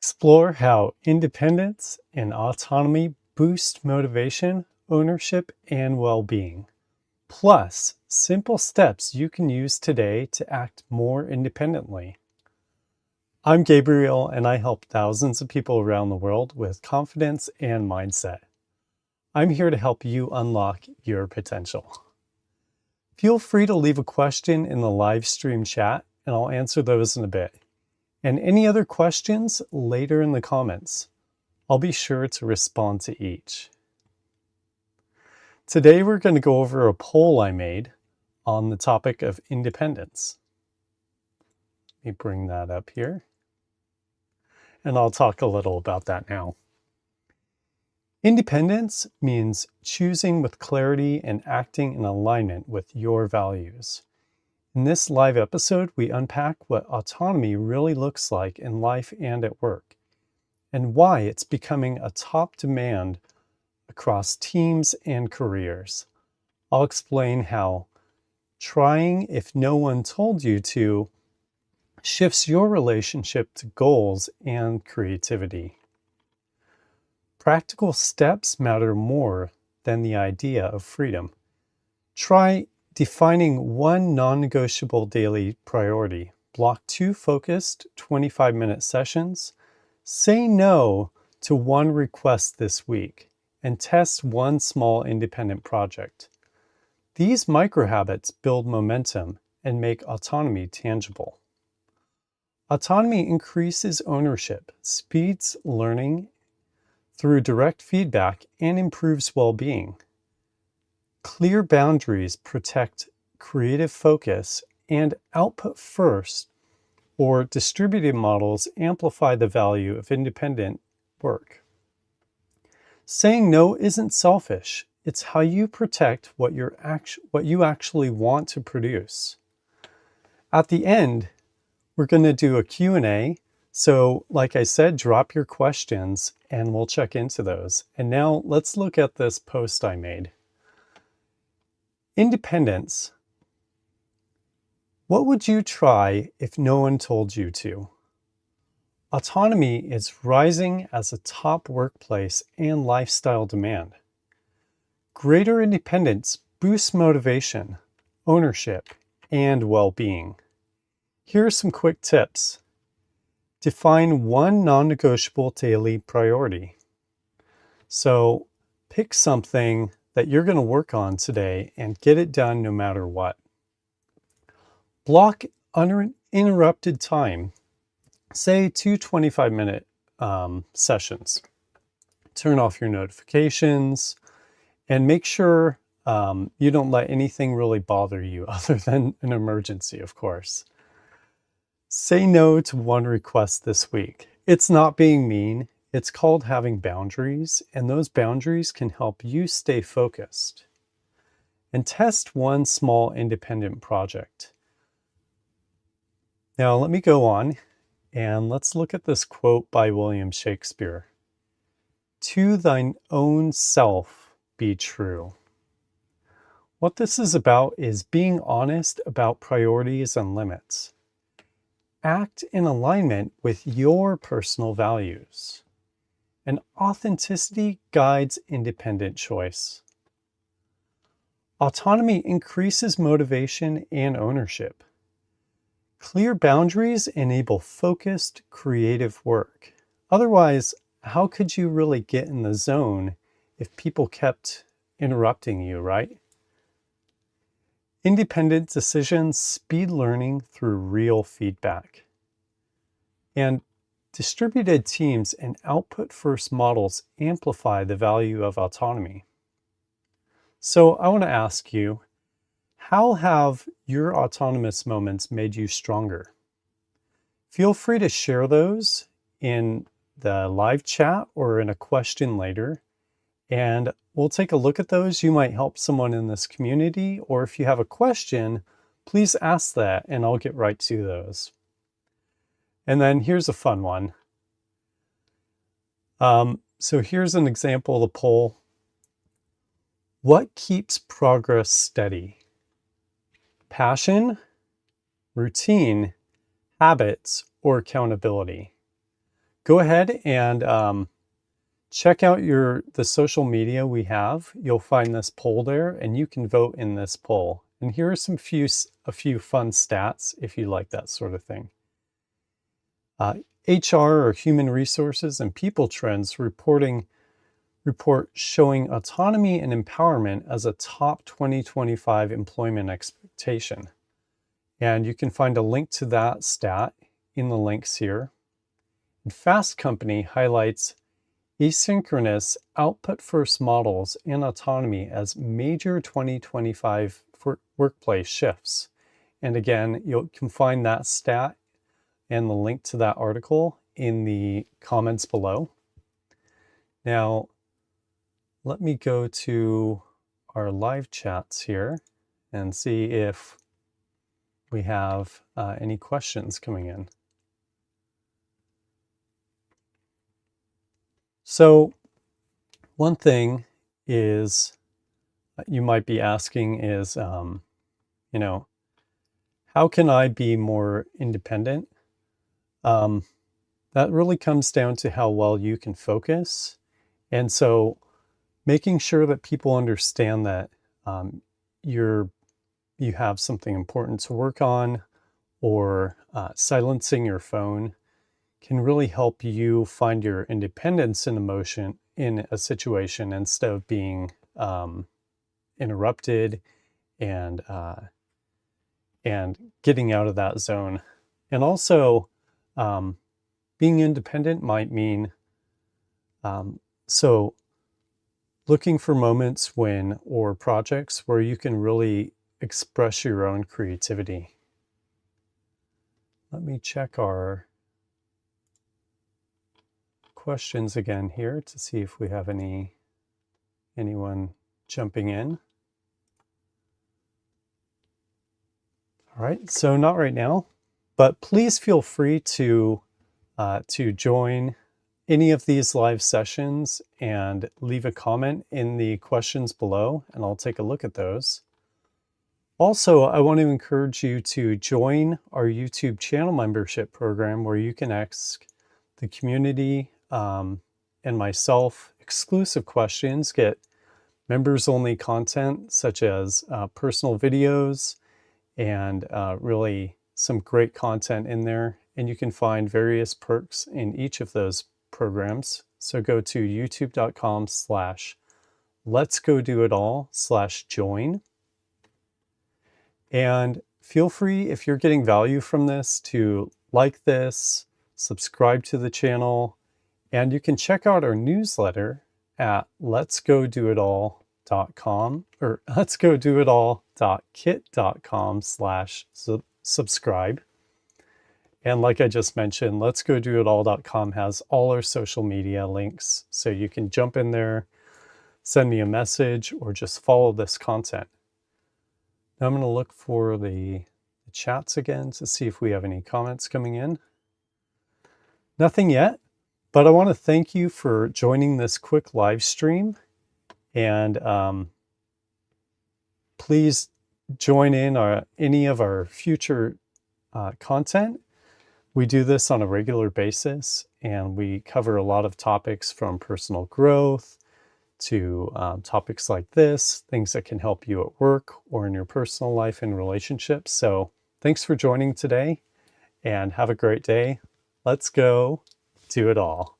Explore how independence and autonomy boost motivation, ownership, and well-being. Plus, simple steps you can use today to act more independently. I'm Gabriel, and I help thousands of people around the world with confidence and mindset. I'm here to help you unlock your potential. Feel free to leave a question in the live stream chat, and I'll answer those in a bit. And any other questions later in the comments. I'll be sure to respond to each. Today we're going to go over a poll I made on the topic of independence. Let me bring that up here. And I'll talk a little about that now. Independence means choosing with clarity and acting in alignment with your values. In this live episode, we unpack what autonomy really looks like in life and at work, and why it's becoming a top demand across teams and careers. I'll explain how trying if no one told you to shifts your relationship to goals and creativity. Practical steps matter more than the idea of freedom. Try defining one non-negotiable daily priority. Block 2 focused 25-minute sessions. Say no to one request this week and test one small independent project. These micro-habits build momentum and make autonomy tangible. Autonomy increases ownership, speeds learning through direct feedback, and improves well-being. Clear boundaries protect creative focus, and output first or distributed models amplify the value of independent work. Saying no isn't selfish. It's how you protect what you actually want to produce. At the end, we're going to do a Q&A. So like I said, drop your questions and we'll check into those. And now let's look at this post I made. Independence. What would you try if no one told you to? Autonomy is rising as a top workplace and lifestyle demand. Greater independence boosts motivation, ownership, and well-being. Here are some quick tips. Define one non-negotiable daily priority. So pick something that you're going to work on today and get it done no matter what. Block uninterrupted time. Say 2 25-minute sessions. Turn off your notifications and make sure you don't let anything really bother you other than an emergency, of course. Say no to one request this week. It's not being mean. It's called having boundaries, and those boundaries can help you stay focused. And test one small independent project. Now let me go on and let's look at this quote by William Shakespeare. To thine own self be true. What this is about is being honest about priorities and limits. Act in alignment with your personal values. And authenticity guides independent choice. Autonomy increases motivation and ownership. Clear boundaries enable focused, creative work. Otherwise, how could you really get in the zone if people kept interrupting you, right? Independent decisions speed learning through real feedback. And distributed teams and output-first models amplify the value of autonomy. So I want to ask you, how have your autonomous moments made you stronger? Feel free to share those in the live chat or in a question later, and we'll take a look at those. You might help someone in this community, or if you have a question, please ask that and I'll get right to those. And then here's a fun one. So here's an example of the poll. What keeps progress steady? Passion, routine, habits, or accountability? go ahead and check out the social media we have. You'll find this poll there, and you can vote in this poll. And here are a few fun stats if you like that sort of thing. HR, or Human Resources and People Trends, report showing autonomy and empowerment as a top 2025 employment expectation. And you can find a link to that stat in the links here. And Fast Company highlights asynchronous output-first models and autonomy as major 2025 workplace shifts. And again, you can find that stat and the link to that article in the comments below. Now, let me go to our live chats here and see if we have any questions coming in. So one thing is you might be asking is, you know, how can I be more independent? That really comes down to how well you can focus. And so making sure that people understand that you have something important to work on, or silencing your phone can really help you find your independence in a situation instead of being interrupted and getting out of that zone. And also, being independent might mean so looking for moments or projects where you can really express your own creativity. Let me check our questions again here to see if we have anyone jumping in. All right, so not right now, but please feel free to join any of these live sessions and leave a comment in the questions below, and I'll take a look at those. Also, I want to encourage you to join our YouTube channel membership program, where you can ask the community and myself exclusive questions, get members-only content such as personal videos, and really some great content in there. And you can find various perks in each of those programs. So go to youtube.com/letsgodoitall/join. And feel free, if you're getting value from this, to like this, subscribe to the channel, and you can check out our newsletter at letsgodoitall.com or letsgodoitall.kit.com/subscribe. And like I just mentioned, letsgodoitall.com has all our social media links, so you can jump in there, send me a message, or just follow this content. Now I'm going to look for the chats again to see if we have any comments coming in. Nothing yet, but I want to thank you for joining this quick live stream. And please join in any of our future content. We do this on a regular basis, and we cover a lot of topics from personal growth to topics like this, things that can help you at work or in your personal life and relationships. So thanks for joining today, and have a great day. Let's go do it all.